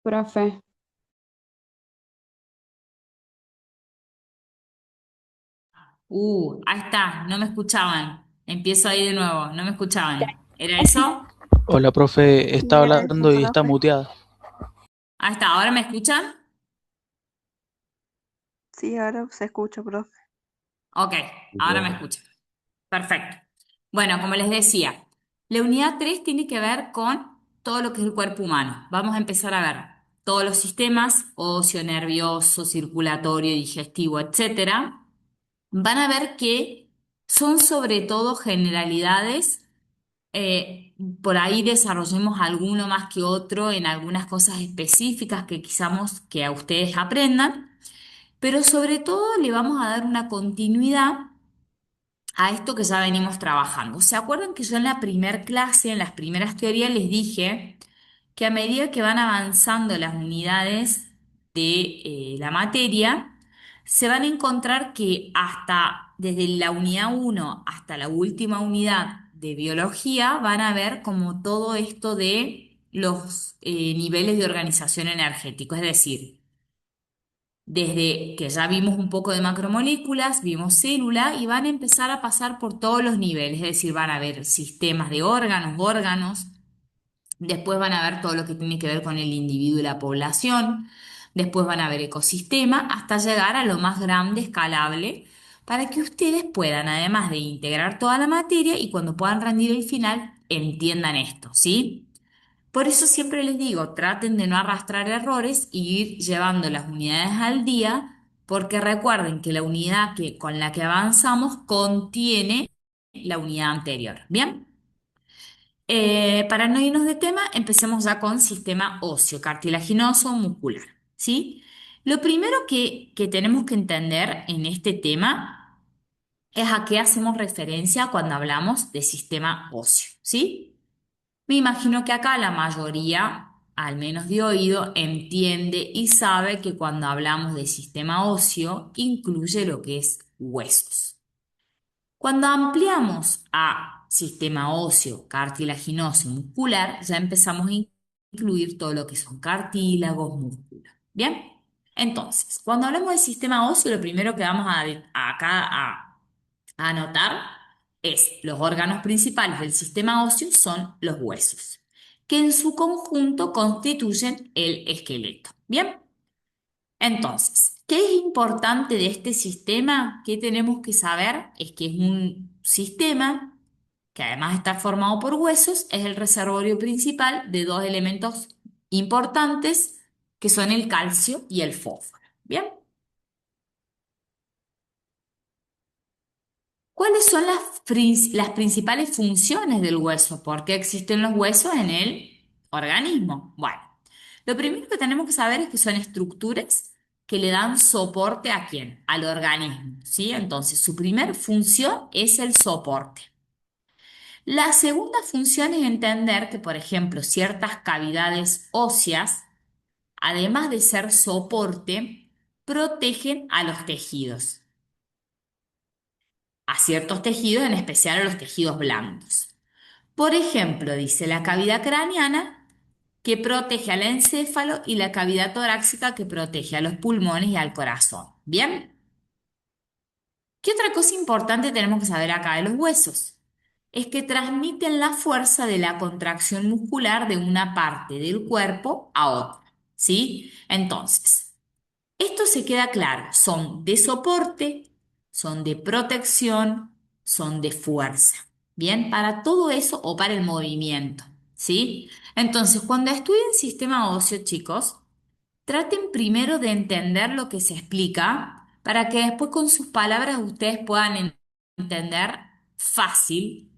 Profe, Ahí está, no me escuchaban. Empiezo ahí de nuevo, no me escuchaban. ¿Era eso? Hola, profe, sí, está era eso, hablando y está profe. muteada. Ahí está, ¿ahora me escuchan? Sí, ahora se escucha, profe. Ok, ahora me escuchan. Perfecto. Bueno, como les decía, la unidad 3 tiene que ver con todo lo que es el cuerpo humano. Vamos a empezar a ver todos los sistemas, óseo, nervioso, circulatorio, digestivo, etcétera. Van a ver que son sobre todo generalidades. Por ahí desarrollemos alguno más que otro en algunas cosas específicas que quizás que a ustedes aprendan, pero sobre todo le vamos a dar una continuidad a esto que ya venimos trabajando. ¿Se acuerdan que yo en la primer clase, en las primeras teorías, les dije que a medida que van avanzando las unidades de la materia, se van a encontrar que hasta desde la unidad uno hasta la última unidad de biología van a ver como todo esto de los niveles de organización energético, es decir, desde que ya vimos un poco de macromoléculas, vimos célula y van a empezar a pasar por todos los niveles, es decir, van a ver sistemas de órganos, después van a ver todo lo que tiene que ver con el individuo y la población, después van a ver ecosistema, hasta llegar a lo más grande, escalable, para que ustedes puedan, además de integrar toda la materia y cuando puedan rendir el final, entiendan esto, ¿sí? Por eso siempre les digo, traten de no arrastrar errores y ir llevando las unidades al día, porque recuerden que la unidad con la que avanzamos contiene la unidad anterior. ¿Bien? Para no irnos de tema, empecemos ya con sistema óseo, cartilaginoso, muscular. ¿Sí? Lo primero que tenemos que entender en este tema es a qué hacemos referencia cuando hablamos de sistema óseo. ¿Sí? Me imagino que acá la mayoría, al menos de oído, entiende y sabe que cuando hablamos de sistema óseo incluye lo que es huesos. Cuando ampliamos a sistema óseo, cartilaginoso y muscular, ya empezamos a incluir todo lo que son cartílagos, músculos. ¿Bien? Entonces, cuando hablamos de sistema óseo, lo primero que vamos acá a anotar es los órganos principales del sistema óseo son los huesos, que en su conjunto constituyen el esqueleto. ¿Bien? Entonces, ¿qué es importante de este sistema? ¿Qué tenemos que saber? Es que es un sistema que además de estar formado por huesos, es el reservorio principal de dos elementos importantes que son el calcio y el fósforo. ¿Bien? ¿Cuáles son las principales funciones del hueso? ¿Por qué existen los huesos en el organismo? Bueno, lo primero que tenemos que saber es que son estructuras que le dan soporte ¿a quién? Al organismo, ¿sí? Entonces, su primer función es el soporte. La segunda función es entender que, por ejemplo, ciertas cavidades óseas, además de ser soporte, protegen a los tejidos, a ciertos tejidos, en especial a los tejidos blandos. Por ejemplo, dice la cavidad craneana que protege al encéfalo y la cavidad torácica que protege a los pulmones y al corazón. ¿Bien? ¿Qué otra cosa importante tenemos que saber acá de los huesos? Es que transmiten la fuerza de la contracción muscular de una parte del cuerpo a otra. ¿Sí? Entonces, esto se queda claro, son de soporte, son de protección, son de fuerza. Bien, para todo eso o para el movimiento, ¿sí? Entonces, cuando estudien sistema óseo, chicos, traten primero de entender lo que se explica para que después con sus palabras ustedes puedan entender fácil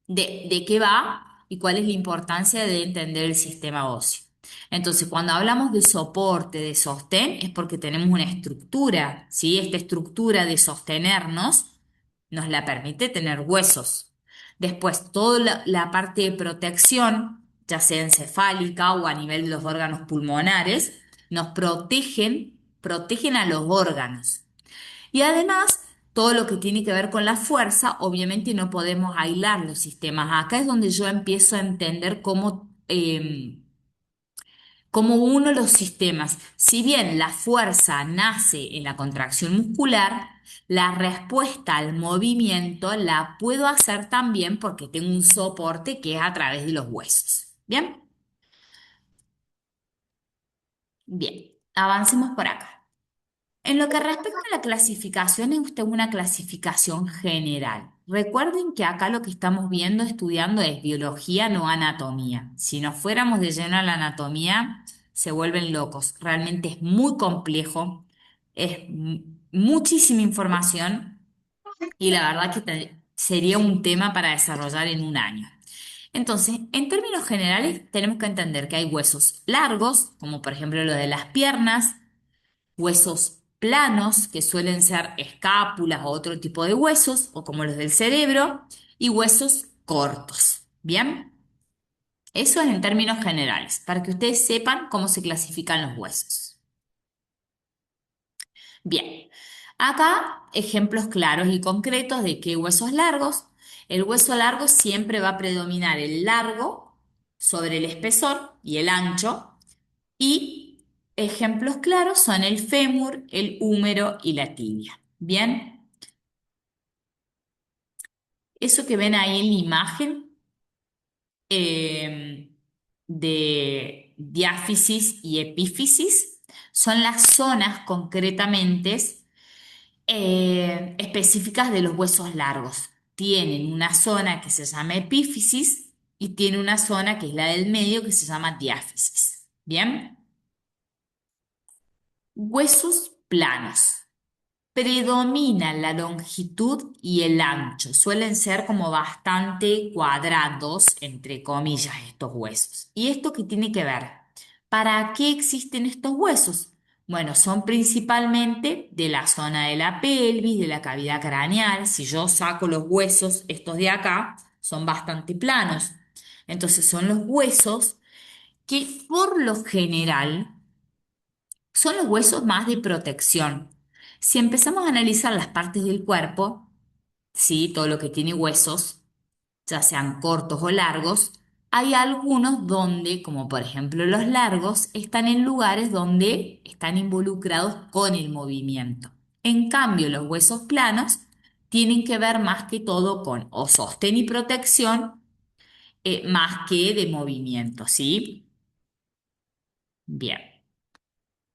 de qué va y cuál es la importancia de entender el sistema óseo. Entonces, cuando hablamos de soporte, de sostén, es porque tenemos una estructura, ¿sí? Esta estructura de sostenernos nos la permite tener huesos. Después, toda la parte de protección, ya sea encefálica o a nivel de los órganos pulmonares, nos protegen a los órganos. Y además, todo lo que tiene que ver con la fuerza, obviamente no podemos aislar los sistemas. Acá es donde yo empiezo a entender como uno de los sistemas. Si bien la fuerza nace en la contracción muscular, la respuesta al movimiento la puedo hacer también porque tengo un soporte que es a través de los huesos. ¿Bien? Bien, avancemos por acá. En lo que respecta a la clasificación, es usted una clasificación general. Recuerden que acá lo que estamos viendo, estudiando es biología, no anatomía. Si nos fuéramos de lleno a la anatomía, se vuelven locos. Realmente es muy complejo, es muchísima información y la verdad que sería un tema para desarrollar en un año. Entonces, en términos generales, tenemos que entender que hay huesos largos, como por ejemplo lo de las piernas, huesos planos, que suelen ser escápulas o otro tipo de huesos, o como los del cerebro, y huesos cortos. ¿Bien? Eso es en términos generales, para que ustedes sepan cómo se clasifican los huesos. Bien, acá ejemplos claros y concretos de qué huesos largos. El hueso largo siempre va a predominar el largo sobre el espesor y el ancho. Y ejemplos claros son el fémur, el húmero y la tibia. Bien, eso que ven ahí en la imagen eh, de diáfisis y epífisis son las zonas concretamente específicas de los huesos largos. Tienen una zona que se llama epífisis y tiene una zona que es la del medio que se llama diáfisis. Bien, huesos planos. Predominan la longitud y el ancho. Suelen ser como bastante cuadrados, entre comillas, estos huesos. ¿Y esto qué tiene que ver? ¿Para qué existen estos huesos? Bueno, son principalmente de la zona de la pelvis, de la cavidad craneal. Si yo saco los huesos, estos de acá, son bastante planos. Entonces son los huesos que por lo general son los huesos más de protección. Si empezamos a analizar las partes del cuerpo, sí, todo lo que tiene huesos, ya sean cortos o largos, hay algunos donde, como por ejemplo los largos, están en lugares donde están involucrados con el movimiento. En cambio, los huesos planos tienen que ver más que todo con o sostén y protección, más que de movimiento, ¿sí? Bien,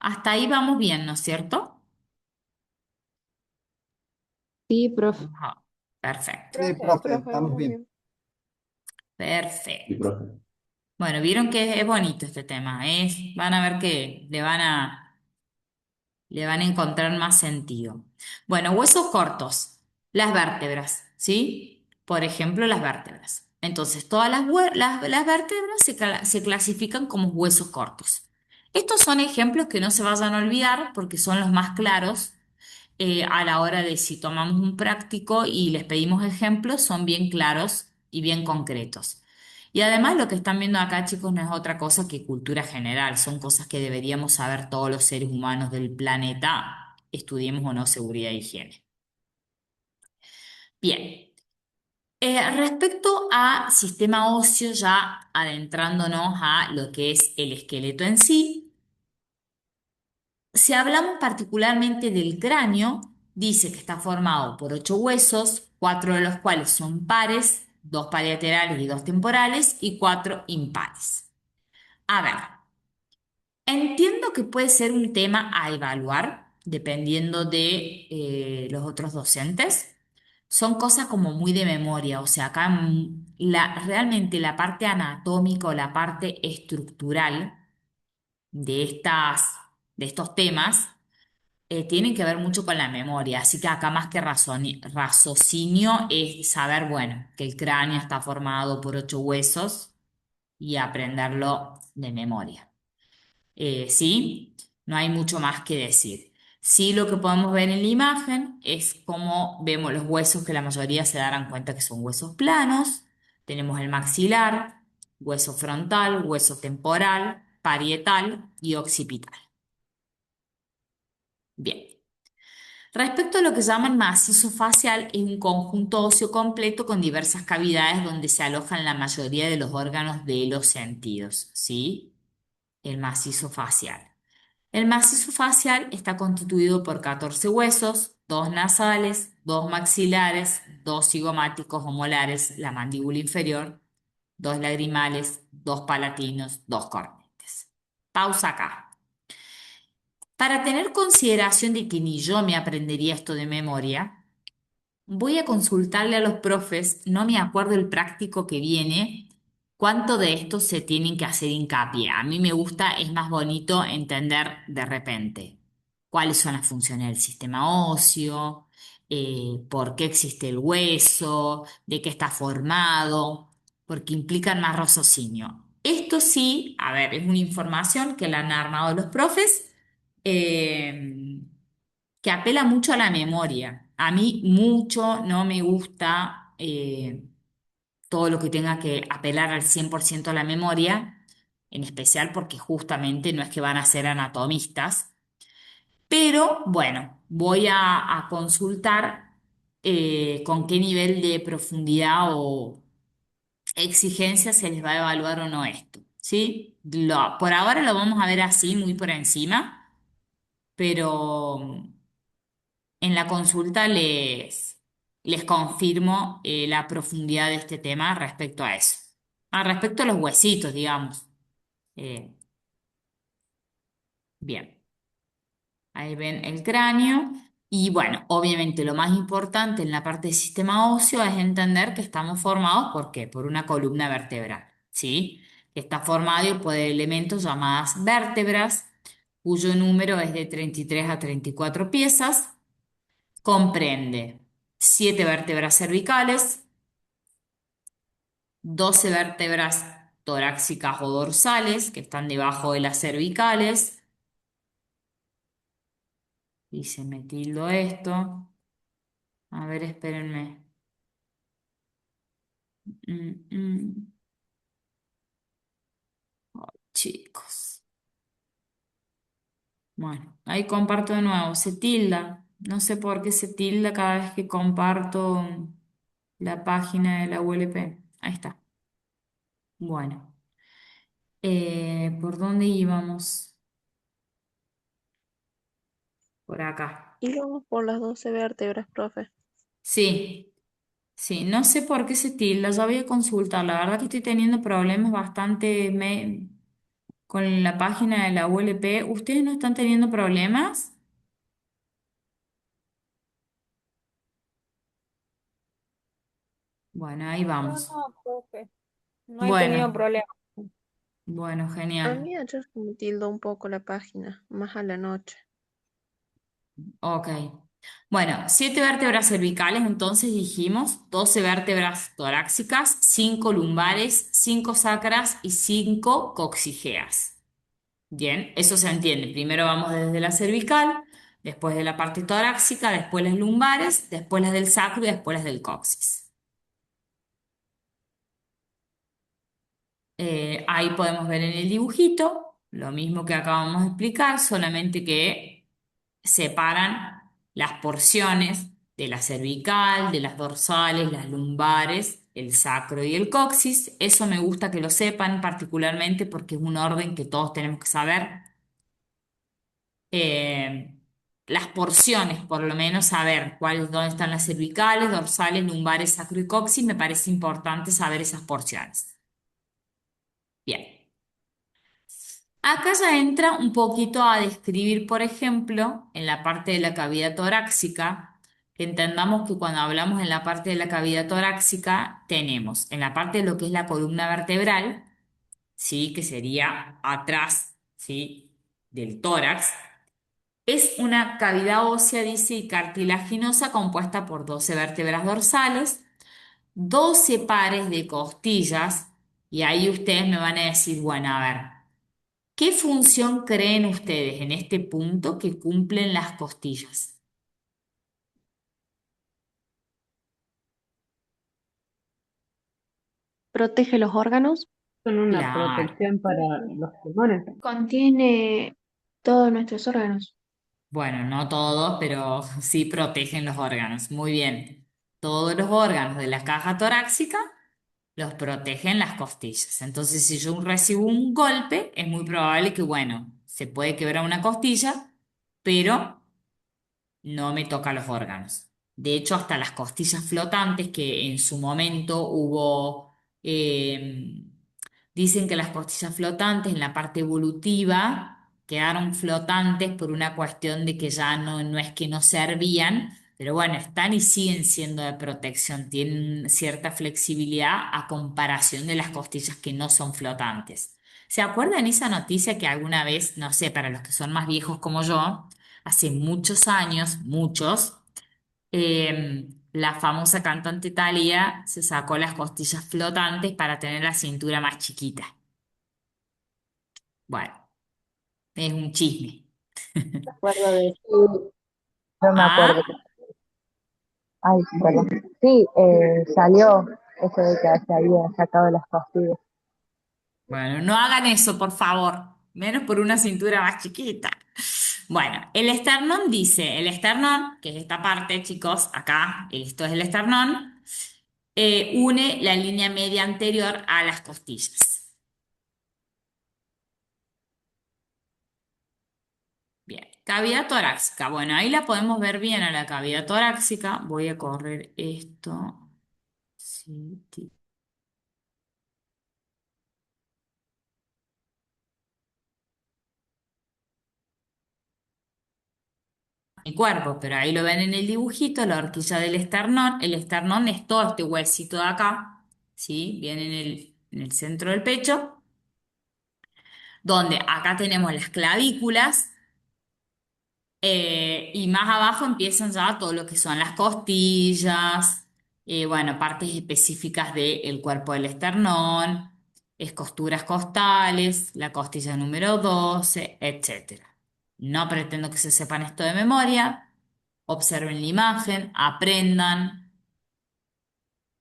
hasta ahí vamos bien, ¿no es cierto? Sí, profe. Ajá. Perfecto, Sí, profe, estamos Vamos bien. bien. Sí, perfecto. profe. Bueno, vieron que es bonito este tema, van a ver que le van a encontrar más sentido. Bueno, huesos cortos, las vértebras, ¿sí? Por ejemplo, las vértebras. Entonces, todas las vértebras se clasifican como huesos cortos. Estos son ejemplos que no se vayan a olvidar porque son los más claros a la hora de si tomamos un práctico y les pedimos ejemplos, son bien claros y bien concretos. Y además lo que están viendo acá, chicos, no es otra cosa que cultura general, son cosas que deberíamos saber todos los seres humanos del planeta, estudiemos o no seguridad e higiene. Bien, respecto a sistema óseo, ya adentrándonos a lo que es el esqueleto en sí. Si hablamos particularmente del cráneo, dice que está formado por 8 huesos, 4 de los cuales son pares, 2 parietales y 2 temporales, y 4 impares. A ver, entiendo que puede ser un tema a evaluar dependiendo de los otros docentes. Son cosas como muy de memoria, o sea, acá realmente la parte anatómica o la parte estructural de de estos temas tienen que ver mucho con la memoria, así que acá más que raciocinio es saber, bueno, que el cráneo está formado por 8 huesos y aprenderlo de memoria. ¿Sí? No hay mucho más que decir. Sí, lo que podemos ver en la imagen es cómo vemos los huesos que la mayoría se darán cuenta que son huesos planos. Tenemos el maxilar, hueso frontal, hueso temporal, parietal y occipital. Bien. Respecto a lo que llaman macizo facial, es un conjunto óseo completo con diversas cavidades donde se alojan la mayoría de los órganos de los sentidos, ¿sí? el macizo facial. El macizo facial está constituido por 14 huesos, 2 nasales, 2 maxilares, 2 cigomáticos o molares, la mandíbula inferior, 2 lagrimales, 2 palatinos, 2 cornetes. Pausa acá. Para tener consideración de que ni yo me aprendería esto de memoria, voy a consultarle a los profes, no me acuerdo el práctico que viene, cuánto de esto se tienen que hacer hincapié. A mí me gusta, es más bonito entender de repente cuáles son las funciones del sistema óseo, por qué existe el hueso, de qué está formado, porque implican más raciocinio. Esto sí, a ver, es una información que la han armado los profes. eh, que apela mucho a la memoria. A mí mucho no me gusta todo lo que tenga que apelar al 100% a la memoria, en especial porque justamente no es que van a ser anatomistas, pero bueno, voy a consultar con qué nivel de profundidad o exigencia se les va a evaluar o no esto, ¿sí? Por ahora lo vamos a ver así, muy por encima, pero en la consulta les confirmo la profundidad de este tema respecto a eso. Respecto a los huesitos, digamos. Eh, bien, ahí ven el cráneo. Y bueno, obviamente lo más importante en la parte del sistema óseo es entender que estamos formados, ¿por qué? Por una columna vertebral, ¿sí? Que está formado por elementos llamadas vértebras, cuyo número es de 33 a 34 piezas. Comprende 7 vértebras cervicales, 12 vértebras torácicas o dorsales que están debajo de las cervicales. Y se me tildo esto. A ver, espérenme. Mm, mm. Chicos. Bueno, ahí comparto de nuevo. Se tilda. No sé por qué se tilda cada vez que comparto la página de la ULP. Ahí está. Bueno, ¿por dónde íbamos? Por acá. Y vamos por las 12 vértebras, profe. Sí. Sí, no sé por qué se tilda, ya voy a consultar. La verdad que estoy teniendo problemas bastante con la página de la ULP. ¿Ustedes no están teniendo problemas? Bueno, ahí No, vamos. no, profe, no he tenido Bueno, problema. bueno, A genial. mí ayer se me tildó un poco la página, más a la noche. Ok. Bueno, 7 vértebras cervicales, entonces dijimos, 12 vértebras torácicas, 5 lumbares, 5 sacras y 5 coxigeas. Bien, eso se entiende. Primero vamos desde la cervical, después de la parte torácica, después las lumbares, después las del sacro y después las del coxis. Ahí podemos ver en el dibujito lo mismo que acabamos de explicar, solamente que separan las porciones de la cervical, de las dorsales, las lumbares, el sacro y el coxis. Eso me gusta que lo sepan particularmente porque es un orden que todos tenemos que saber. Las porciones, por lo menos saber cuáles, dónde están las cervicales, dorsales, lumbares, sacro y coxis, me parece importante saber esas porciones. Bien, acá ya entra un poquito a describir, por ejemplo, en la parte de la cavidad torácica, que entendamos que cuando hablamos en la parte de la cavidad torácica, tenemos en la parte de lo que es la columna vertebral, ¿sí? Que sería atrás, ¿sí? Del tórax. Es una cavidad ósea, dice, y cartilaginosa compuesta por 12 vértebras dorsales, 12 pares de costillas, y ahí ustedes me van a decir, bueno, a ver, ¿qué función creen ustedes en este punto que cumplen las costillas? Protege los órganos, Son una Claro, protección para los pulmones. contiene todos nuestros órganos. bueno, no todos, pero sí protegen los órganos. Muy bien. Todos los órganos de la caja torácica los protegen las costillas. Entonces, si yo recibo un golpe, es muy probable que, bueno, se puede quebrar una costilla, pero no me toca los órganos. De hecho, hasta las costillas flotantes, que en su momento dicen que las costillas flotantes en la parte evolutiva quedaron flotantes por una cuestión de que ya no es que no servían, pero bueno, están y siguen siendo de protección, tienen cierta flexibilidad a comparación de las costillas que no son flotantes. ¿Se acuerdan esa noticia que alguna vez, no sé, para los que son más viejos como yo, hace muchos años, muchos, la famosa cantante Thalía se sacó las costillas flotantes para tener la cintura más chiquita? Bueno, es un chisme. Me acuerdo de eso. Sí, yo me acuerdo. ¿Ah? Ay, perdón. Sí, salió eso de que se había sacado las costillas. Bueno, no hagan eso, por favor, menos por una cintura más chiquita. Bueno, el esternón dice, el esternón, que es esta parte, chicos, acá, esto es el esternón, une la línea media anterior a las costillas. Bien, cavidad torácica. Bueno, ahí la podemos ver bien a la cavidad torácica. Voy a correr esto. Sí, mi cuerpo, pero ahí lo ven en el dibujito, la horquilla del esternón. El esternón es todo este huesito de acá, ¿sí? Viene en el centro del pecho, donde acá tenemos las clavículas. Y más abajo empiezan ya todo lo que son las costillas, bueno, partes específicas del cuerpo del esternón, costuras costales, la costilla número 12, etcétera. No pretendo que se sepan esto de memoria, observen la imagen, aprendan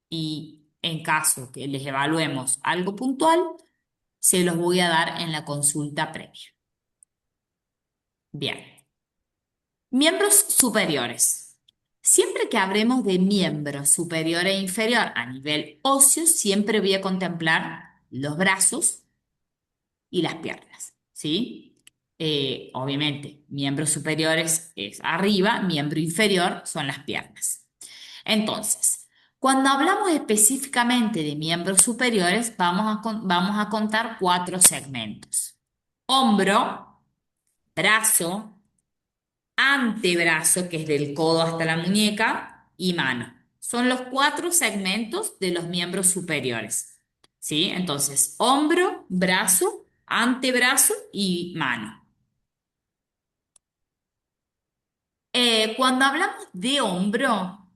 y en caso que les evaluemos algo puntual, se los voy a dar en la consulta previa. Bien. Miembros superiores. Siempre que hablemos de miembro superior e inferior a nivel óseo, siempre voy a contemplar los brazos y las piernas, ¿sí? Obviamente, miembros superiores es arriba, miembro inferior son las piernas. Entonces, cuando hablamos específicamente de miembros superiores, vamos a contar 4 segmentos. Hombro, brazo, antebrazo, que es del codo hasta la muñeca, y mano. Son los 4 segmentos de los miembros superiores. ¿Sí? Entonces, hombro, brazo, antebrazo y mano. Cuando hablamos de hombro,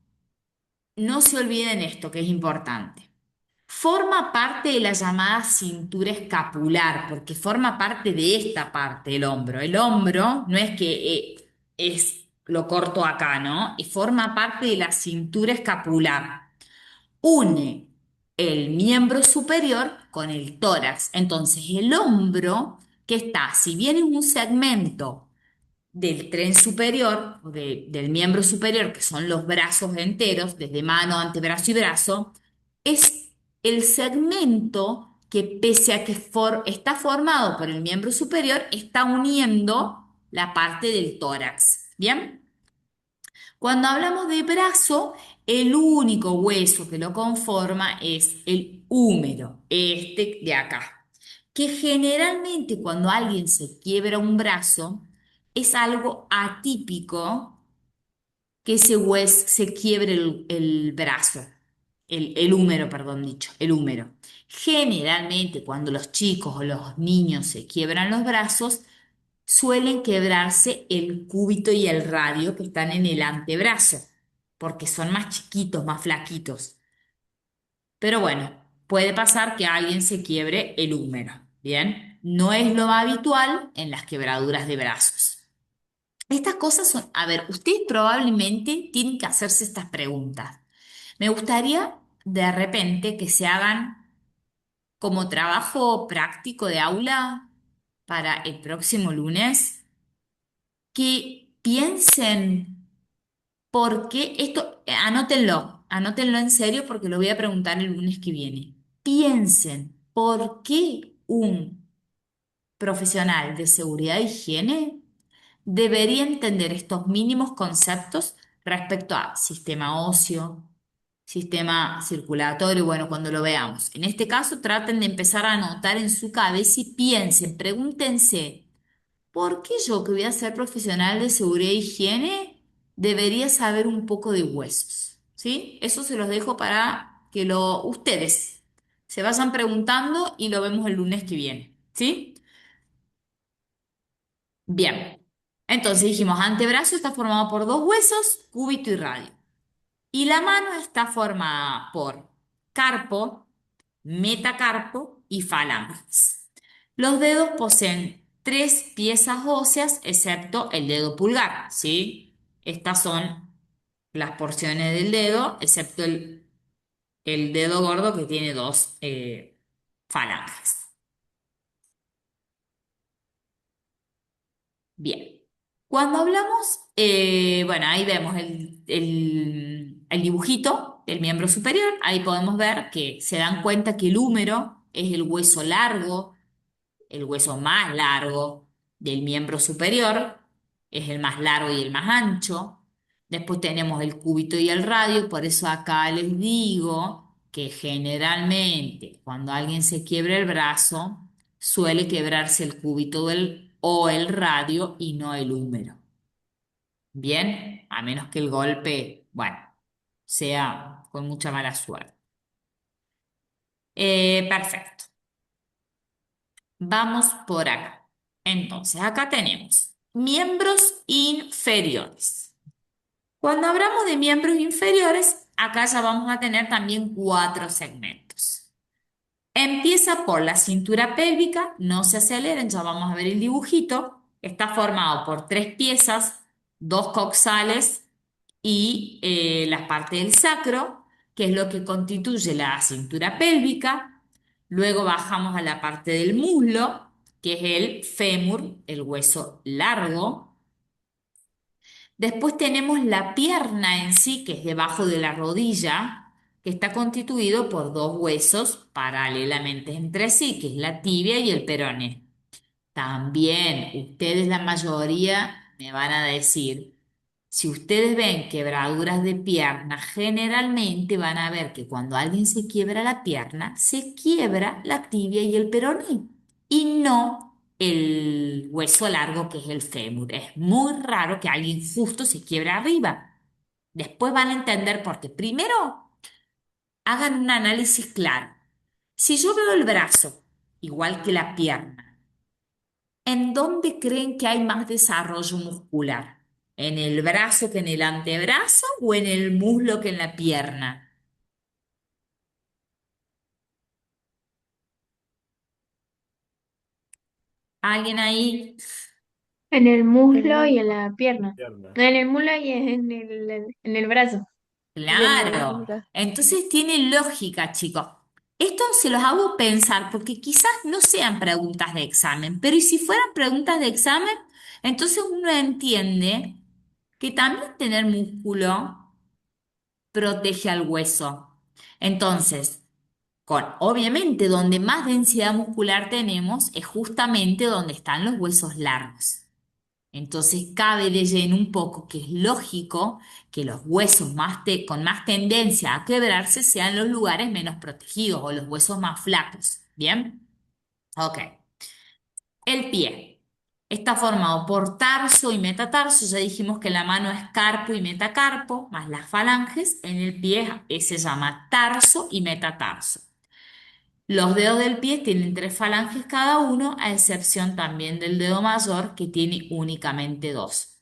no se olviden esto, que es importante. Forma parte de la llamada cintura escapular, porque forma parte de esta parte del hombro. El hombro no es que es lo corto acá, ¿no? Y forma parte de la cintura escapular. Une el miembro superior con el tórax. Entonces, el hombro que está, si bien es un segmento del tren superior, o del miembro superior, que son los brazos enteros, desde mano, antebrazo y brazo, es el segmento que pese a que está formado por el miembro superior, está uniendo la parte del tórax. ¿Bien? Cuando hablamos de brazo, el único hueso que lo conforma es el húmero, este de acá, que generalmente cuando alguien se quiebra un brazo, es algo atípico que ese hueso se quiebre el brazo, el húmero, perdón, dicho, el húmero. Generalmente cuando los chicos o los niños se quiebran los brazos, suelen quebrarse el cúbito y el radio que están en el antebrazo, porque son más chiquitos, más flaquitos. Pero bueno, puede pasar que alguien se quiebre el húmero, ¿bien? No es lo habitual en las quebraduras de brazos. Estas cosas son, a ver, ustedes probablemente tienen que hacerse estas preguntas. Me gustaría de repente que se hagan como trabajo práctico de aula para el próximo lunes, que piensen por qué esto, anótenlo en serio porque lo voy a preguntar el lunes que viene. piensen por qué un profesional de seguridad e higiene debería entender estos mínimos conceptos respecto a sistema óseo, sistema circulatorio, bueno, cuando lo veamos. En este caso, traten de empezar a anotar en su cabeza y piensen, pregúntense, ¿por qué yo que voy a ser profesional de seguridad e higiene debería saber un poco de huesos? ¿Sí? Eso se los dejo para que ustedes se vayan preguntando y lo vemos el lunes que viene. ¿Sí? Bien. Entonces dijimos, antebrazo está formado por dos huesos, cúbito y radio. Y la mano está formada por carpo, metacarpo y falanges. Los dedos poseen tres piezas óseas, excepto el dedo pulgar, ¿sí? Estas son las porciones del dedo, excepto el dedo gordo que tiene dos falanges. Bien. Cuando hablamos, bueno, ahí vemos el dibujito del miembro superior. Ahí podemos ver que se dan cuenta que el húmero es el hueso largo, el hueso más largo del miembro superior, es el más largo y el más ancho. Después tenemos el cúbito y el radio, por eso acá les digo que generalmente cuando alguien se quiebra el brazo, suele quebrarse el cúbito o el radio y no el húmero. Bien, a menos que el golpe, bueno, sea con mucha mala suerte. Perfecto. Vamos por acá. Entonces, acá tenemos miembros inferiores. Cuando hablamos de miembros inferiores, acá ya vamos a tener también cuatro segmentos. Empieza por la cintura pélvica, no se aceleren, ya vamos a ver el dibujito. Está formado por tres piezas, dos coxales y la parte del sacro, que es lo que constituye la cintura pélvica. Luego bajamos a la parte del muslo, que es el fémur, el hueso largo. Después tenemos la pierna en sí, que es debajo de la rodilla, que está constituido por dos huesos paralelamente entre sí, que es la tibia y el peroné. También ustedes, la mayoría, me van a decir, si ustedes ven quebraduras de pierna, generalmente van a ver que cuando alguien se quiebra la pierna, se quiebra la tibia y el peroné y no el hueso largo que es el fémur. Es muy raro que alguien justo se quiebre arriba. Después van a entender por qué. Primero, hagan un análisis claro. Si yo veo el brazo, igual que la pierna, ¿en dónde creen que hay más desarrollo muscular? ¿En el brazo que en el antebrazo o en el muslo que en la pierna? ¿Alguien ahí? En el El muslo y en muslo. la pierna. En el muslo y en el brazo. Y en el Claro. brazo. Entonces tiene lógica, chicos. Esto se los hago pensar porque quizás no sean preguntas de examen, pero ¿y si fueran preguntas de examen? Entonces uno entiende que también tener músculo protege al hueso. Entonces, obviamente, donde más densidad muscular tenemos es justamente donde están los huesos largos. Entonces, cabe de lleno un poco que es lógico que los huesos con más tendencia a quebrarse sean los lugares menos protegidos o los huesos más flacos. ¿Bien? Ok. El pie está formado por tarso y metatarso. Ya dijimos que la mano es carpo y metacarpo, más las falanges. En el pie se llama tarso y metatarso. Los dedos del pie tienen tres falanges cada uno, a excepción también del dedo mayor, que tiene únicamente dos.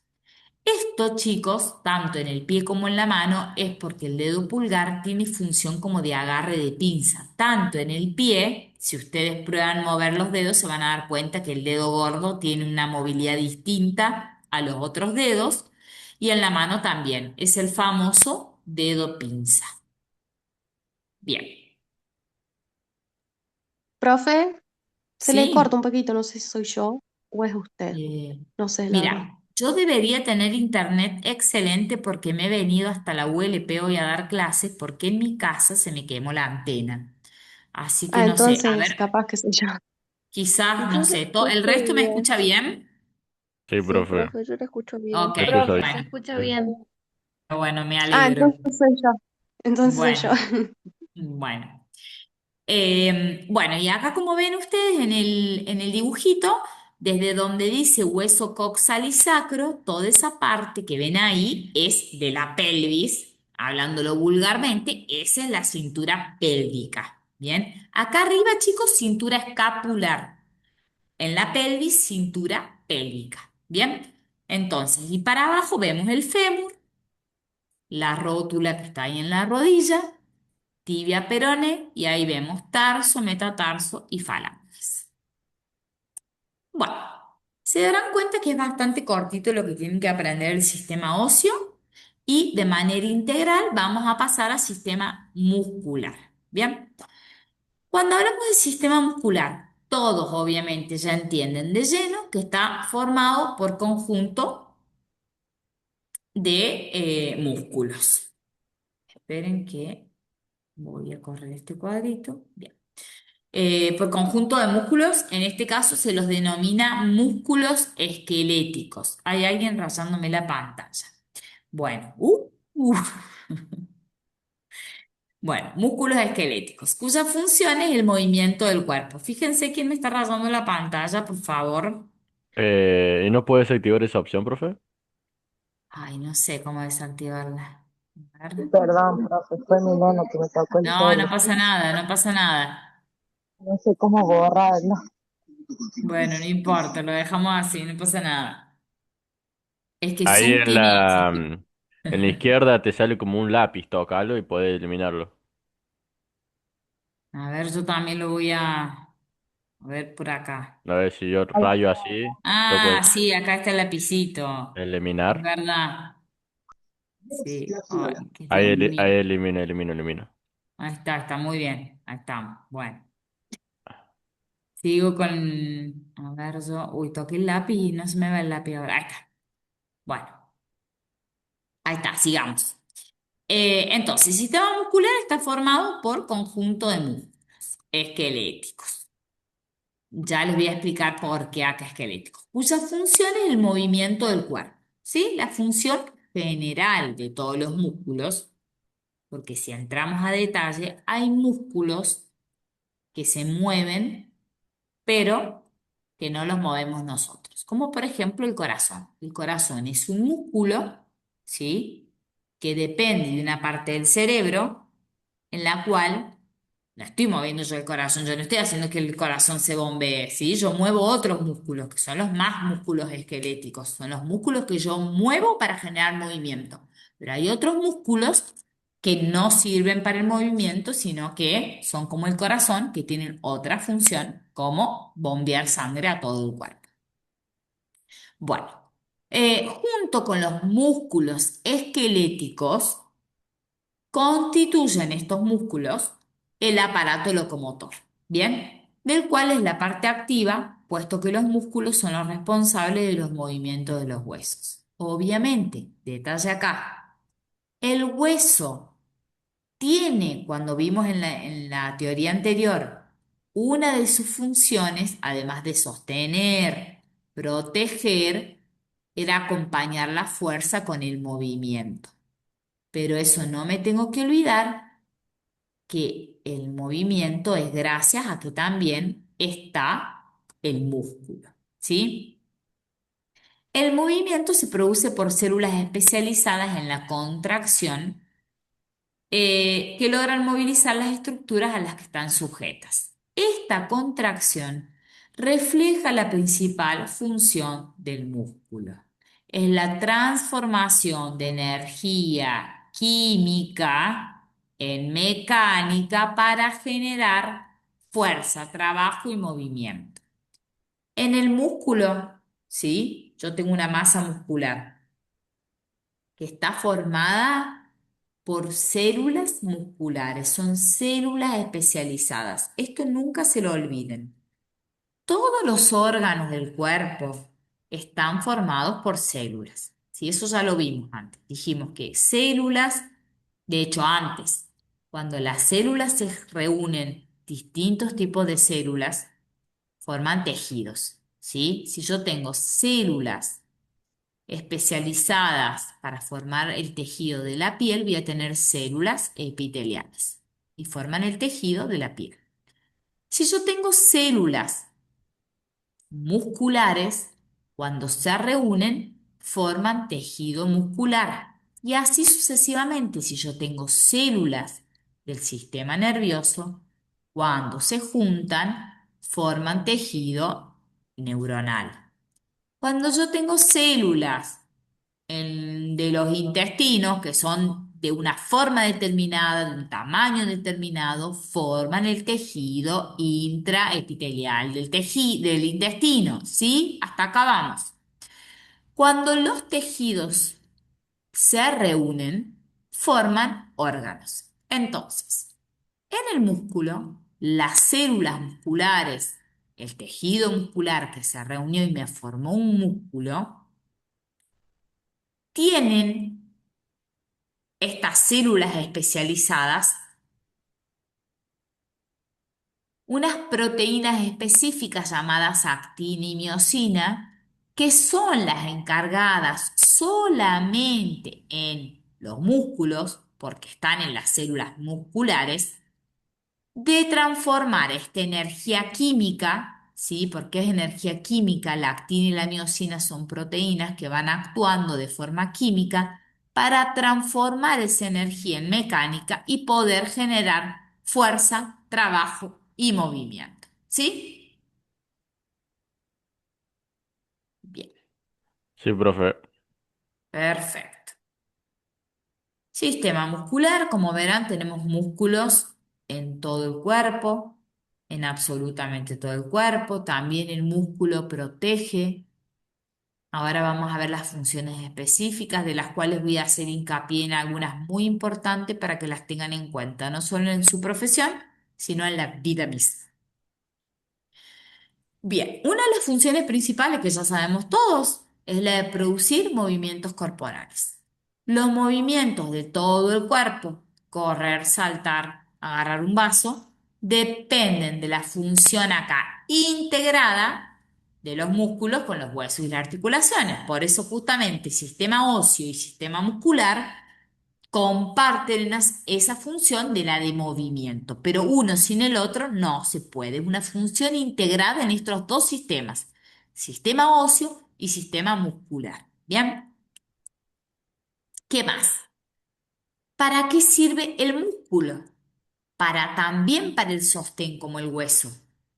Esto, chicos, tanto en el pie como en la mano, es porque el dedo pulgar tiene función como de agarre de pinza. Tanto en el pie, si ustedes prueban mover los dedos, se van a dar cuenta que el dedo gordo tiene una movilidad distinta a los otros dedos. Y en la mano también. Es el famoso dedo pinza. Bien. Profe, se le corta ¿Sí? un poquito, no sé si soy yo o es usted. Eh, No sé, la verdad. Mira, yo debería tener internet excelente porque me he venido hasta la ULP hoy a dar clases porque en mi casa se me quemó la antena. Así que Ah, no sé, a entonces ver, capaz que sé yo. quizás, no Yo la sé, ¿el escucho resto me bien. escucha bien? Sí, Sí, profe. profe, yo la escucho bien. Ok, Lo escucho Profe, bien. se bueno, escucha bien. bueno, me Ah, alegro. entonces soy yo. Entonces soy yo. Bueno, bueno. Bueno, y acá como ven ustedes en el dibujito, desde donde dice hueso coxal y sacro, toda esa parte que ven ahí es de la pelvis, hablándolo vulgarmente, esa es la cintura pélvica. Bien, acá arriba, chicos, cintura escapular. En la pelvis, cintura pélvica. Bien, entonces, y para abajo vemos el fémur, la rótula que está ahí en la rodilla, tibia peroné, y ahí vemos tarso, metatarso y falanges. Bueno, se darán cuenta que es bastante cortito lo que tienen que aprender el sistema óseo y de manera integral vamos a pasar al sistema muscular. Bien, cuando hablamos del sistema muscular, todos obviamente ya entienden de lleno que está formado por conjunto de músculos. Esperen que voy a correr este cuadrito. Bien. Por conjunto de músculos, en este caso se los denomina músculos esqueléticos. Hay alguien rasándome la pantalla. Bueno, bueno, músculos esqueléticos, cuya función es el movimiento del cuerpo. Fíjense quién me está rasando la pantalla, por favor. ¿Y no puedes activar esa opción, profe? Ay, no sé cómo desactivarla. A ver. Perdón, profe, fue mi nena que me tocó el No, no pelo. pasa nada, no pasa nada. No sé cómo borrarlo. Bueno, no importa, lo dejamos así, no pasa nada. Es que Ahí Zoom en tiene eso. en la izquierda te sale como un lápiz, tócalo y puedes eliminarlo. A ver, yo también lo voy a ver por acá. A ver si yo Ahí rayo así, Ah, toco sí, acá está el lapicito. Es eliminar. verdad. Sí, ay, que Ahí, Dios mío. ahí elimino. Ahí está muy bien. Ahí estamos. Bueno, sigo con. A ver, yo. Uy, toqué el lápiz y no se me va el lápiz ahora. Ahí está. Bueno, ahí está, sigamos. Entonces, el sistema muscular está formado por conjunto de músculos esqueléticos. Ya les voy a explicar por qué acá esquelético. Cuya función es el movimiento del cuerpo. ¿Sí? La función general de todos los músculos, porque si entramos a detalle, hay músculos que se mueven, pero que no los movemos nosotros. Como por ejemplo el corazón. El corazón es un músculo, ¿sí? Que depende de una parte del cerebro en la cual no estoy moviendo yo el corazón, yo no estoy haciendo que el corazón se bombee, ¿sí? Yo muevo otros músculos, que son los más músculos esqueléticos, son los músculos que yo muevo para generar movimiento. Pero hay otros músculos que no sirven para el movimiento, sino que son como el corazón, que tienen otra función, como bombear sangre a todo el cuerpo. Bueno, junto con los músculos esqueléticos, constituyen estos músculos el aparato locomotor, ¿bien? Del cual es la parte activa, puesto que los músculos son los responsables de los movimientos de los huesos. Obviamente, detalle acá, el hueso tiene, cuando vimos en la teoría anterior, una de sus funciones, además de sostener, proteger, era acompañar la fuerza con el movimiento. Pero eso no me tengo que olvidar que el movimiento es gracias a que también está el músculo, ¿sí? El movimiento se produce por células especializadas en la contracción que logran movilizar las estructuras a las que están sujetas. Esta contracción refleja la principal función del músculo. Es la transformación de energía química en mecánica para generar fuerza, trabajo y movimiento. En el músculo, ¿sí? Yo tengo una masa muscular que está formada por células musculares, son células especializadas. Esto nunca se lo olviden. Todos los órganos del cuerpo están formados por células. Sí, eso ya lo vimos antes. Dijimos que células, de hecho antes, cuando las células se reúnen distintos tipos de células forman tejidos, ¿sí? Si yo tengo células especializadas para formar el tejido de la piel, voy a tener células epiteliales y forman el tejido de la piel. Si yo tengo células musculares, cuando se reúnen, forman tejido muscular. Y así sucesivamente, si yo tengo células del sistema nervioso, cuando se juntan, forman tejido neuronal. Cuando yo tengo células de los intestinos, que son de una forma determinada, de un tamaño determinado, forman el tejido intraepitelial del intestino, ¿sí? Hasta acá vamos. Cuando los tejidos se reúnen, forman órganos. Entonces, en el músculo, las células musculares, el tejido muscular que se reunió y me formó un músculo, tienen estas células especializadas unas proteínas específicas llamadas actina y miosina, que son las encargadas solamente en los músculos, porque están en las células musculares, de transformar esta energía química, ¿sí? Porque es energía química, la actina y la miosina son proteínas que van actuando de forma química para transformar esa energía en mecánica y poder generar fuerza, trabajo y movimiento, ¿sí? Bien, Sí, profe. perfecto. Sistema muscular, como verán, tenemos músculos en todo el cuerpo, en absolutamente todo el cuerpo. También el músculo protege. Ahora vamos a ver las funciones específicas, de las cuales voy a hacer hincapié en algunas muy importantes para que las tengan en cuenta, no solo en su profesión, sino en la vida misma. Bien, una de las funciones principales que ya sabemos todos es la de producir movimientos corporales. Los movimientos de todo el cuerpo, correr, saltar, agarrar un vaso, dependen de la función acá integrada de los músculos con los huesos y las articulaciones. Por eso justamente sistema óseo y sistema muscular comparten esa función de la de movimiento, pero uno sin el otro no se puede. Es una función integrada en estos dos sistemas, sistema óseo y sistema muscular. ¿Bien? ¿Qué más? ¿Para qué sirve el músculo? También para el sostén como el hueso,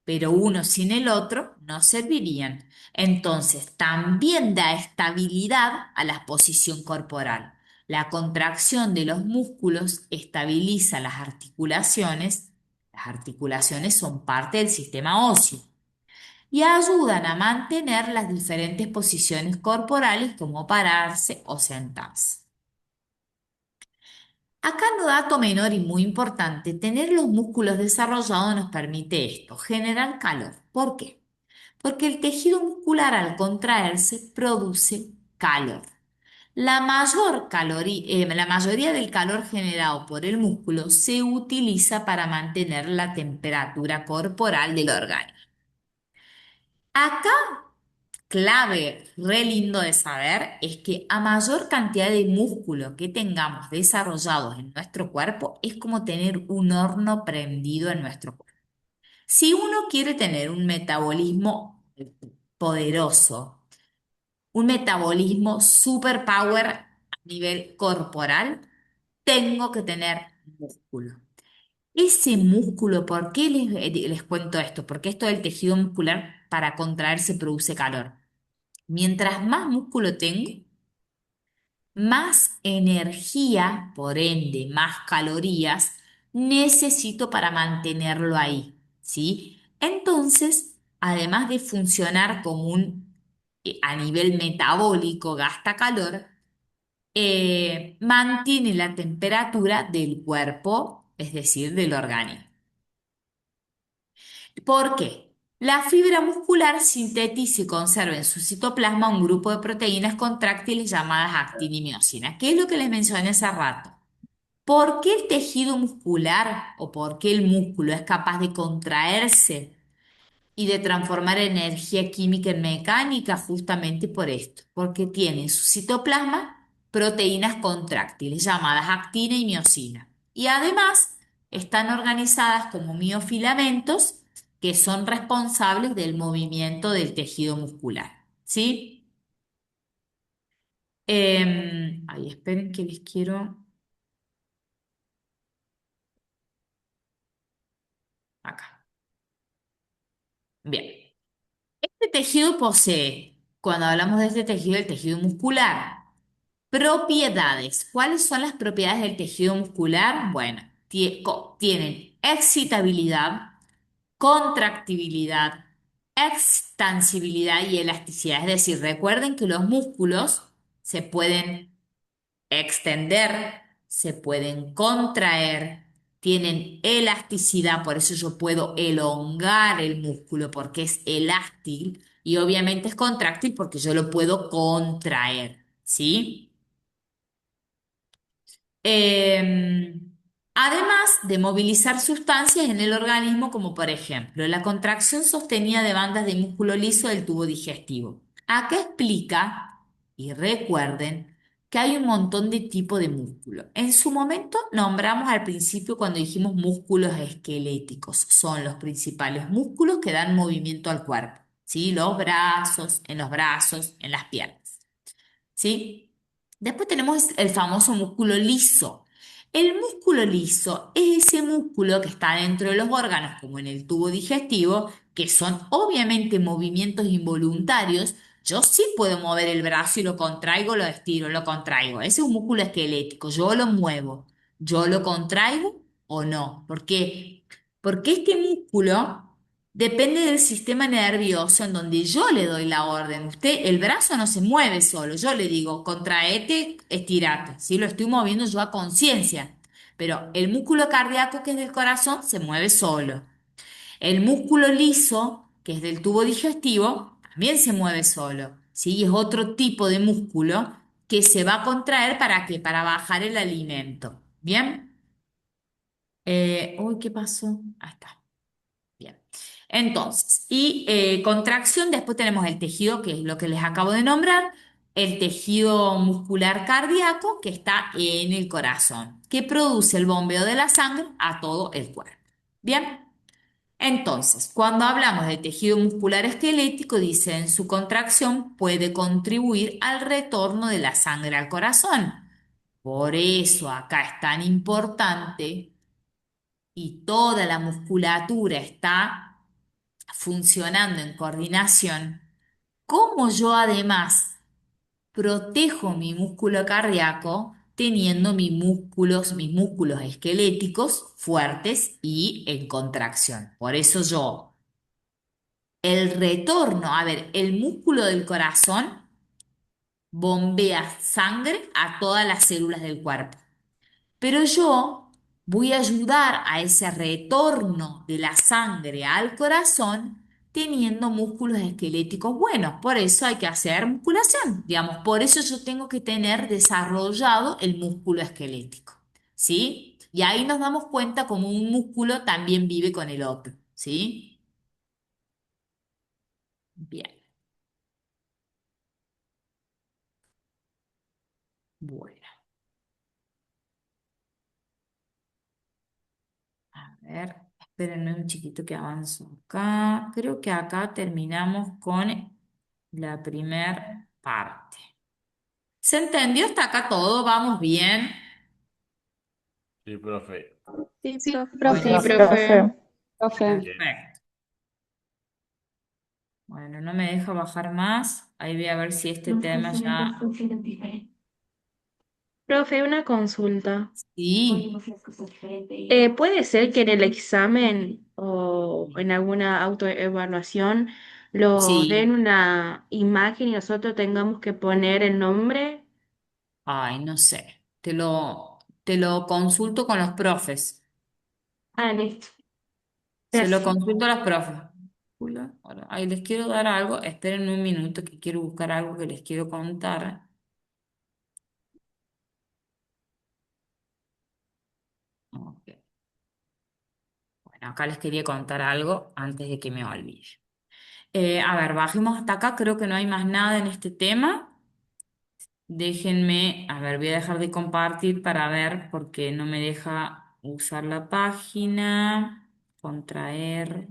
pero uno sin el otro no servirían. Entonces, también da estabilidad a la posición corporal. La contracción de los músculos estabiliza las articulaciones son parte del sistema óseo y ayudan a mantener las diferentes posiciones corporales como pararse o sentarse. Acá no dato menor y muy importante, tener los músculos desarrollados nos permite esto, generar calor. ¿Por qué? Porque el tejido muscular al contraerse produce calor. La mayoría del calor generado por el músculo se utiliza para mantener la temperatura corporal del órgano. Acá clave re lindo de saber es que a mayor cantidad de músculo que tengamos desarrollados en nuestro cuerpo, es como tener un horno prendido en nuestro cuerpo. Si uno quiere tener un metabolismo poderoso, un metabolismo superpower a nivel corporal, tengo que tener músculo. Ese músculo, ¿por qué les cuento esto? Porque esto del tejido muscular para contraerse produce calor. Mientras más músculo tengo, más energía, por ende, más calorías necesito para mantenerlo ahí, ¿sí? Entonces, además de funcionar como a nivel metabólico, gasta calor, mantiene la temperatura del cuerpo, es decir, del organismo. ¿Por qué? La fibra muscular sintetiza y conserva en su citoplasma un grupo de proteínas contráctiles llamadas actina y miosina, que es lo que les mencioné hace rato. ¿Por qué el tejido muscular o por qué el músculo es capaz de contraerse y de transformar energía química en mecánica? Justamente por esto, porque tiene en su citoplasma proteínas contráctiles llamadas actina y miosina. Y además están organizadas como miofilamentos que son responsables del movimiento del tejido muscular. ¿Sí? Ay, esperen que les quiero... Acá. Bien. Este tejido posee, cuando hablamos de este tejido, el tejido muscular, propiedades. ¿Cuáles son las propiedades del tejido muscular? Bueno, tienen excitabilidad, contractibilidad, extensibilidad y elasticidad. Es decir, recuerden que los músculos se pueden extender, se pueden contraer, tienen elasticidad, por eso yo puedo elongar el músculo porque es elástico y obviamente es contráctil porque yo lo puedo contraer, ¿sí? Eh, Además de movilizar sustancias en el organismo, como por ejemplo la contracción sostenida de bandas de músculo liso del tubo digestivo. Acá explica, y recuerden, que hay un montón de tipos de músculo. En su momento nombramos al principio cuando dijimos músculos esqueléticos. Son los principales músculos que dan movimiento al cuerpo, ¿sí? Los brazos, en las piernas. ¿Sí? Después tenemos el famoso músculo liso. El músculo liso es ese músculo que está dentro de los órganos, como en el tubo digestivo, que son obviamente movimientos involuntarios. Yo sí puedo mover el brazo y lo contraigo, lo estiro, lo contraigo. Ese es un músculo esquelético. Yo lo muevo. Yo lo contraigo o no. ¿Por qué? Porque este músculo depende del sistema nervioso en donde yo le doy la orden. Usted, el brazo no se mueve solo. Yo le digo, contraete, estirate. ¿Sí? Lo estoy moviendo yo a conciencia. Pero el músculo cardíaco, que es del corazón, se mueve solo. El músculo liso, que es del tubo digestivo, también se mueve solo. ¿Sí? Es otro tipo de músculo que se va a contraer ¿para qué? Para bajar el alimento. ¿Bien? Uy, ¿qué pasó? Ahí está. Bien. Entonces, contracción, después tenemos el tejido, que es lo que les acabo de nombrar, el tejido muscular cardíaco, que está en el corazón, que produce el bombeo de la sangre a todo el cuerpo. Bien. Entonces, cuando hablamos de tejido muscular esquelético, dice en su contracción puede contribuir al retorno de la sangre al corazón. Por eso acá es tan importante y toda la musculatura está funcionando en coordinación, como yo además protejo mi músculo cardíaco teniendo mis músculos esqueléticos fuertes y en contracción. Por eso yo, el retorno, a ver, el músculo del corazón bombea sangre a todas las células del cuerpo. Pero yo voy a ayudar a ese retorno de la sangre al corazón teniendo músculos esqueléticos buenos. Por eso hay que hacer musculación, digamos. Por eso yo tengo que tener desarrollado el músculo esquelético, ¿sí? Y ahí nos damos cuenta cómo un músculo también vive con el otro, ¿sí? Bien, bueno. A ver, espérenme un chiquito que avanzo acá. Creo que acá terminamos con la primer parte. ¿Se entendió hasta acá todo? ¿Vamos bien? Sí, profe. Sí, Sí, profe. Sí, profe. profe. Profe. Bien. Perfecto. Bueno, no me deja bajar más. Ahí voy a ver si este tema ya... Profe, una consulta. Sí, ¿Puede ser que en el examen o en alguna autoevaluación los den sí. una imagen y nosotros tengamos que poner el nombre? Ay, no sé. Te lo consulto con los profes. Ah, listo. Se lo Gracias. consulto a los profes. Hola, hola. Ay, les quiero dar algo. Esperen un minuto que quiero buscar algo que les quiero contar. Bueno, acá les quería contar algo antes de que me olvide. A ver, bajemos hasta acá, creo que no hay más nada en este tema. Déjenme, a ver, voy a dejar de compartir para ver porque no me deja usar la página. Contraer.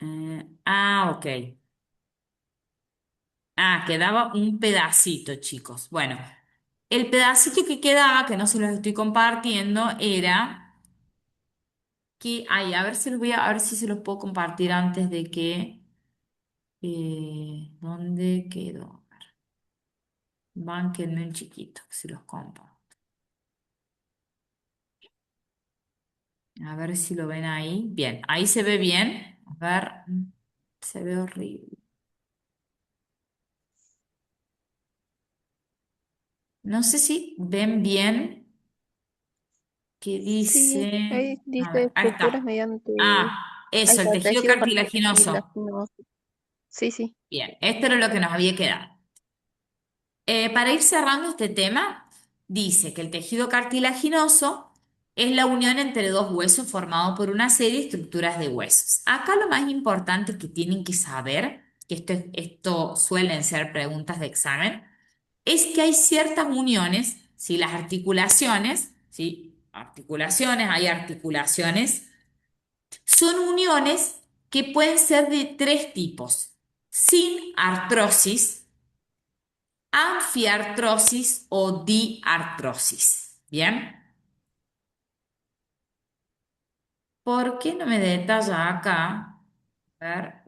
Ok. Quedaba un pedacito, chicos. Bueno, el pedacito que quedaba, que no se los estoy compartiendo, era que, ay, a ver si los a ver si se los puedo compartir antes de que, ¿dónde quedó? Bánquenme un chiquito, que se los comparto. A ver si lo ven ahí. Bien, ahí se ve bien. A ver, se ve horrible. No sé si ven bien qué Sí, ahí dice. A dice ver, ahí estructuras está. mediante, ahí Eso, el está, tejido tejido cartilaginoso. cartilaginoso. Sí, sí. Bien, esto era lo que nos había quedado. Para ir cerrando este tema, dice que el tejido cartilaginoso es la unión entre dos huesos formado por una serie de estructuras de huesos. Acá lo más importante que tienen que saber, que esto suelen ser preguntas de examen, es que hay ciertas uniones, ¿sí? Las articulaciones, ¿sí? Articulaciones, hay articulaciones, son uniones que pueden ser de tres tipos: sin artrosis, anfiartrosis o diartrosis. ¿Bien? ¿Por qué no me detalla acá? A ver,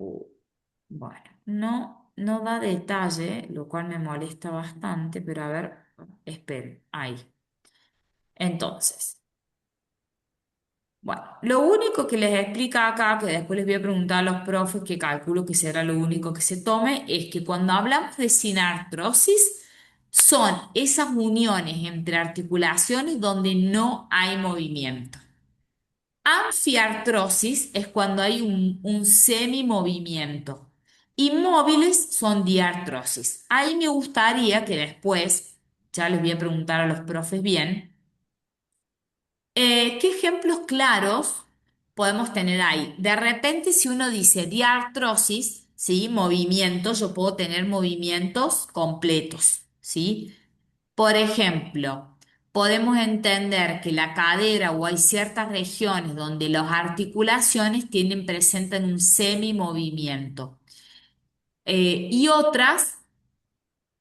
bueno, no da detalle, lo cual me molesta bastante, pero a ver, esperen, ahí. Entonces, bueno, lo único que les explica acá, que después les voy a preguntar a los profes, que calculo que será lo único que se tome, es que cuando hablamos de sinartrosis, son esas uniones entre articulaciones donde no hay movimiento. Anfiartrosis es cuando hay un semimovimiento. Inmóviles son diartrosis. Ahí me gustaría que después, ya les voy a preguntar a los profes bien, ¿qué ejemplos claros podemos tener ahí? De repente, si uno dice diartrosis, ¿sí? Movimientos, yo puedo tener movimientos completos, ¿sí? Por ejemplo, podemos entender que la cadera o hay ciertas regiones donde las articulaciones tienen presente un semimovimiento. Y otras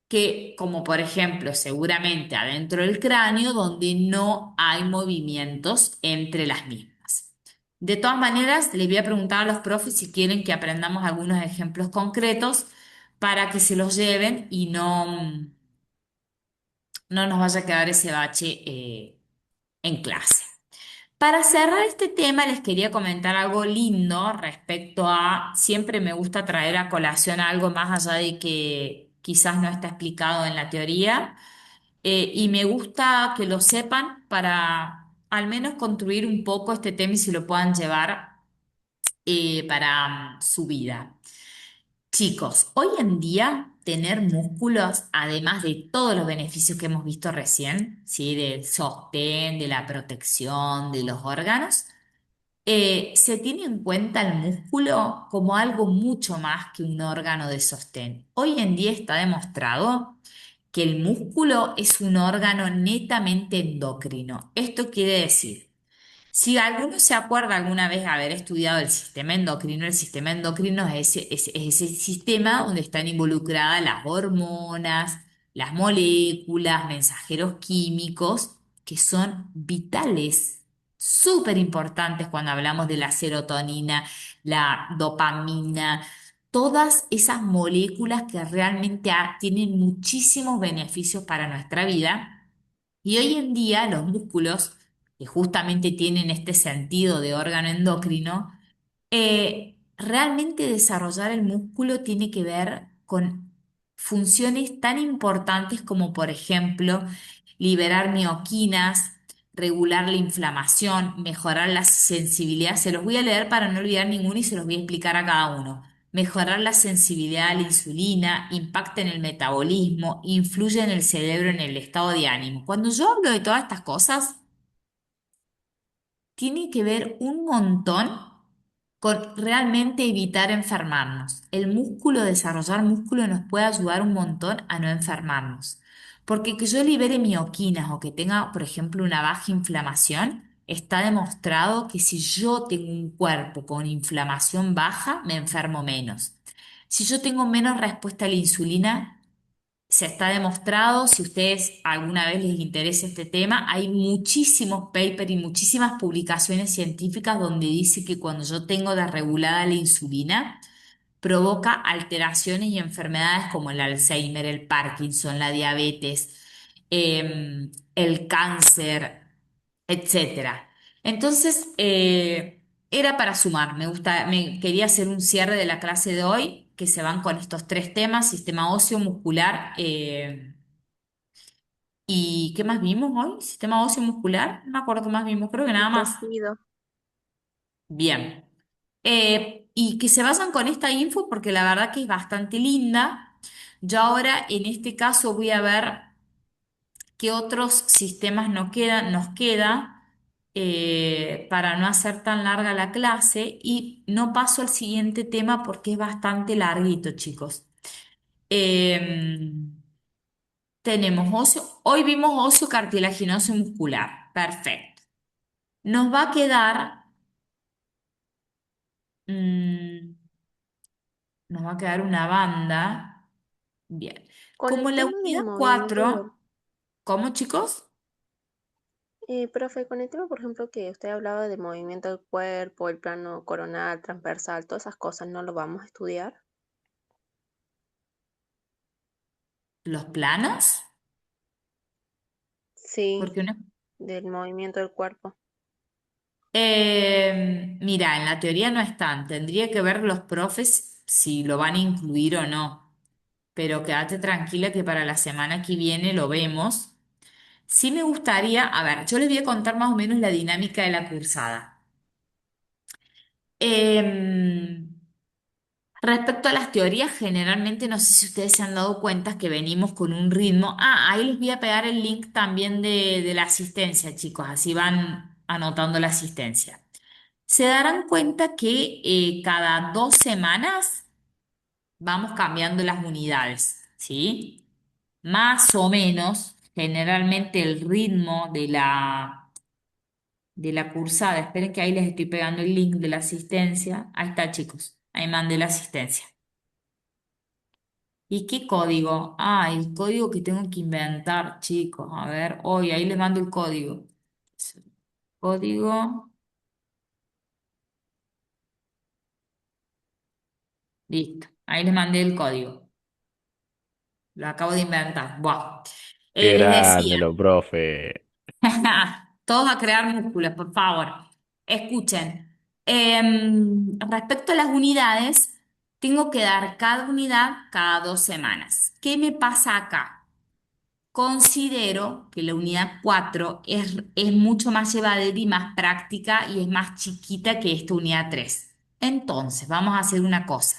que, como por ejemplo, seguramente adentro del cráneo, donde no hay movimientos entre las mismas. De todas maneras, les voy a preguntar a los profes si quieren que aprendamos algunos ejemplos concretos para que se los lleven y no nos vaya a quedar ese bache en clase. Para cerrar este tema, les quería comentar algo lindo respecto a, siempre me gusta traer a colación algo más allá de que quizás no está explicado en la teoría, y me gusta que lo sepan para al menos construir un poco este tema y si lo puedan llevar para su vida. Chicos, hoy en día tener músculos, además de todos los beneficios que hemos visto recién, ¿sí? Del sostén, de la protección, de los órganos, se tiene en cuenta el músculo como algo mucho más que un órgano de sostén. Hoy en día está demostrado que el músculo es un órgano netamente endocrino. Esto quiere decir, si alguno se acuerda alguna vez haber estudiado el sistema endocrino es ese sistema donde están involucradas las hormonas, las moléculas, mensajeros químicos, que son vitales, súper importantes cuando hablamos de la serotonina, la dopamina, todas esas moléculas que realmente tienen muchísimos beneficios para nuestra vida. Y hoy en día los músculos, que justamente tienen este sentido de órgano endocrino, realmente desarrollar el músculo tiene que ver con funciones tan importantes como, por ejemplo, liberar mioquinas, regular la inflamación, mejorar la sensibilidad. Se los voy a leer para no olvidar ninguno y se los voy a explicar a cada uno. Mejorar la sensibilidad a la insulina, impacta en el metabolismo, influye en el cerebro, en el estado de ánimo. Cuando yo hablo de todas estas cosas, tiene que ver un montón con realmente evitar enfermarnos. El músculo, desarrollar músculo nos puede ayudar un montón a no enfermarnos. Porque que yo libere mioquinas o que tenga, por ejemplo, una baja inflamación, está demostrado que si yo tengo un cuerpo con inflamación baja, me enfermo menos. Si yo tengo menos respuesta a la insulina, se está demostrado, si ustedes alguna vez les interesa este tema, hay muchísimos papers y muchísimas publicaciones científicas donde dice que cuando yo tengo desregulada la insulina, provoca alteraciones y enfermedades como el Alzheimer, el Parkinson, la diabetes, el cáncer, etcétera. Entonces, era para sumar. Quería hacer un cierre de la clase de hoy, que se van con estos tres temas: sistema óseo, muscular, ¿y qué más vimos hoy? Sistema óseo muscular, no me acuerdo qué más vimos, creo que Y nada más. tejido. Bien. Y que se vayan con esta info porque la verdad que es bastante linda. Yo ahora en este caso voy a ver qué otros sistemas nos queda para no hacer tan larga la clase y no paso al siguiente tema porque es bastante larguito, chicos. Tenemos óseo, hoy vimos óseo cartilaginoso muscular, perfecto. Nos va a quedar, mm, nos va a quedar una banda. Bien. Con Como el en la tema del unidad movimiento del, 4, ¿cómo chicos? profe, con el tema, por ejemplo, que usted hablaba de movimiento del cuerpo, el plano coronal, transversal, todas esas cosas, ¿no lo vamos a estudiar? ¿Los planos? Sí, Porque una... del movimiento del cuerpo. Mira, en la teoría no están. Tendría que ver los profes si lo van a incluir o no. Pero quédate tranquila que para la semana que viene lo vemos. Sí me gustaría, a ver, yo les voy a contar más o menos la dinámica de la cursada. Em, Respecto a las teorías, generalmente no sé si ustedes se han dado cuenta que venimos con un ritmo. Ah, ahí les voy a pegar el link también de la asistencia, chicos, así van anotando la asistencia. Se darán cuenta que cada 2 semanas vamos cambiando las unidades, ¿sí? Más o menos, generalmente el ritmo de la cursada. Esperen que ahí les estoy pegando el link de la asistencia. Ahí está, chicos. Ahí mandé la asistencia. ¿Y qué código? Ah, el código que tengo que inventar, chicos. A ver, hoy ahí les mando el código. Código, listo. Ahí les mandé el código. Lo acabo de inventar. Buah. Qué Les grande decía, los profe. todos a crear músculos, por favor. Escuchen. Respecto a las unidades, tengo que dar cada unidad cada 2 semanas. ¿Qué me pasa acá? Considero que la unidad 4 es mucho más llevadera y más práctica y es más chiquita que esta unidad 3. Entonces, vamos a hacer una cosa.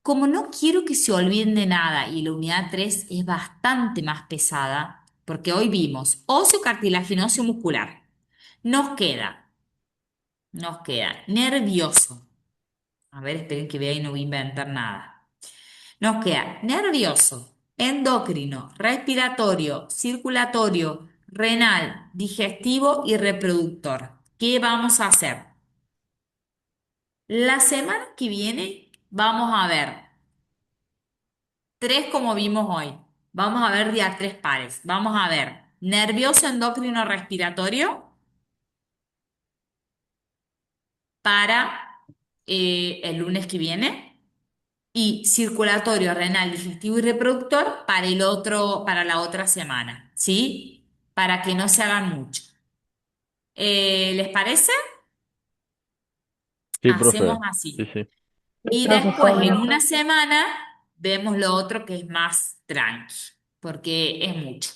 Como no quiero que se olviden de nada y la unidad 3 es bastante más pesada, porque hoy vimos óseo cartilaginoso muscular. Nos queda, nos queda nervioso. A ver, esperen que vea y no voy a inventar nada. Nos queda nervioso, endocrino, respiratorio, circulatorio, renal, digestivo y reproductor. ¿Qué vamos a hacer? La semana que viene vamos a ver tres como vimos hoy. Vamos a ver día tres pares. Vamos a ver nervioso, endocrino, respiratorio para el lunes que viene. Y circulatorio, renal, digestivo y reproductor para para la otra semana, ¿sí? Para que no se hagan mucho. ¿Les parece? Sí, Hacemos profe. Sí, así. sí. Sí, Y profe, está después, en bien. una semana, vemos lo otro que es más tranqui, porque es mucho.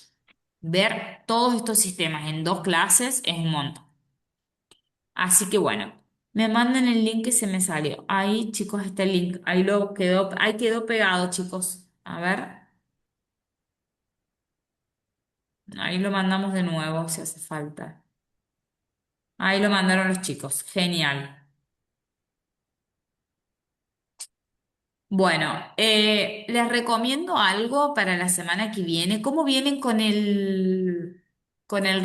Ver todos estos sistemas en 2 clases es un montón. Así que bueno, me mandan el link que se me salió. Ahí, chicos, está el link. Ahí quedó pegado, chicos. A ver. Ahí lo mandamos de nuevo si hace falta. Ahí lo mandaron los chicos. Genial. Bueno, les recomiendo algo para la semana que viene. ¿Cómo vienen con el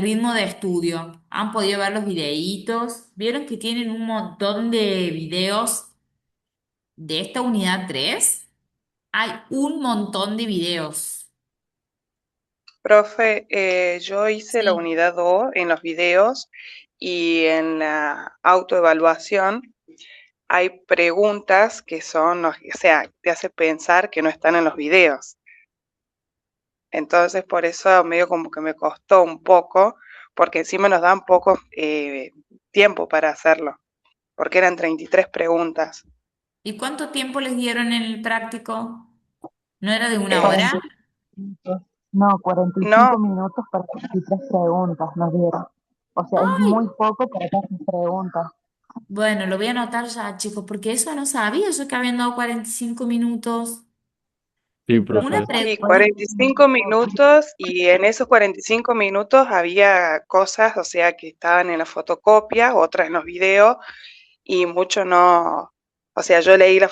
ritmo de estudio? ¿Han podido ver los videitos? ¿Vieron que tienen un montón de videos de esta unidad 3? Hay un montón de videos. Profe, yo hice la Sí. unidad 2 en los videos y en la autoevaluación hay preguntas que son, o sea, te hace pensar que no están en los videos. Entonces, por eso medio como que me costó un poco, porque encima nos dan poco tiempo para hacerlo, porque eran 33 preguntas. ¿Y cuánto tiempo les dieron en el práctico? ¿No era de una Eh, hora? 45, no, 45 no, minutos para 23 preguntas nos dieron. O sea, es muy poco para tantas preguntas. Bueno, lo voy a anotar ya, chicos, porque eso no sabía yo que habían dado 45 minutos. Sí, Una profe. sí, pregunta. 45 minutos y en esos 45 minutos había cosas, o sea, que estaban en la fotocopia, otras en los videos y mucho no, o sea, yo leí la